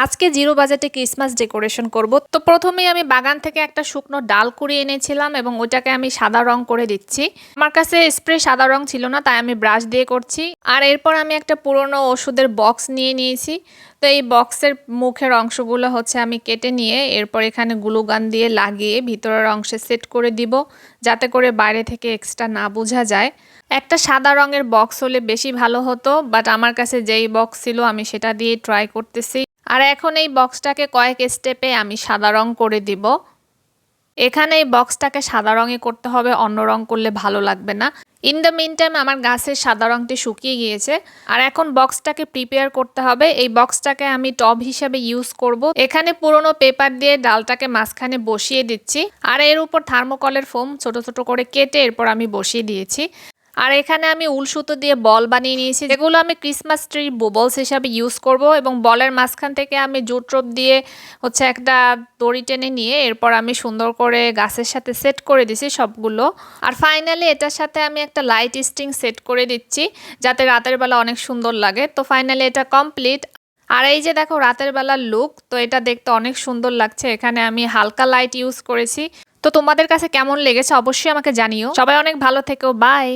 আজকে জিরো বাজেটে Christmas decoration করব। তো প্রথমেই আমি বাগান থেকে একটা শুকনো ডাল কুড়িয়ে এনেছিলাম এবং ওটাকে আমি সাদা রং করে দিচ্ছি। আমার কাছে স্প্রে সাদা রং ছিল না, তাই আমি ব্রাশ দিয়ে করছি। আর এরপর আমি একটা পুরনো ওষুধের বক্স নিয়ে নিয়েছি। তো এই বক্সের মুখের অংশগুলো আমি কেটে নিয়ে এরপর এখানে গ্লু গান দিয়ে লাগিয়ে ভিতরের অংশে সেট করে দিব, যাতে করে বাইরে থেকে এক্সট্রা না বোঝা যায়। একটা সাদা রঙের বক্স হলে বেশি ভালো হতো, বাট আমার কাছে যেই বক্স ছিল আমি সেটা দিয়ে ট্রাই করতেছি। আর এখন এই বক্সটাকে কয়েক স্টেপে আমি সাদা রং করে দিব। এখানে এই বক্সটাকে সাদা রঙে করতে হবে, অন্য রং করলে ভালো লাগবে না। ইন দ্য মিন টাইম আমার গাছের সাদা রংটি শুকিয়ে গিয়েছে। আর এখন বক্সটাকে প্রিপেয়ার করতে হবে। এই বক্সটাকে আমি টব হিসাবে ইউজ করব। এখানে পুরনো পেপার দিয়ে ডালটাকে মাঝখানে বসিয়ে দিচ্ছি। আর এর উপর থার্মোকলের ফোম ছোট ছোট করে কেটে এরপর আমি বসিয়ে দিয়েছি। আর এখানে আমি উল সুতো দিয়ে বল বানিয়ে নিয়েছি, যেগুলো আমি ক্রিসমাস ট্রি বুবলস হিসাবে ইউজ করব। এবং বলের মাঝখান থেকে আমি জুট রোপ দিয়ে একটা দড়ি টেনে নিয়ে এরপর আমি সুন্দর করে গাছের সাথে সেট করে দিছি সবগুলো। আর ফাইনালি এটার সাথে আমি একটা লাইট স্ট্রিং সেট করে দিচ্ছি, যাতে রাতের বেলা অনেক সুন্দর লাগে। তো ফাইনালি এটা কমপ্লিট। আর এই যে দেখো রাতের বেলার লুক, তো এটা দেখতে অনেক সুন্দর লাগছে। এখানে আমি হালকা লাইট ইউজ করেছি। তো তোমাদের কাছে কেমন লেগেছে অবশ্যই আমাকে জানিও। সবাই অনেক ভালো থেকো, বাই।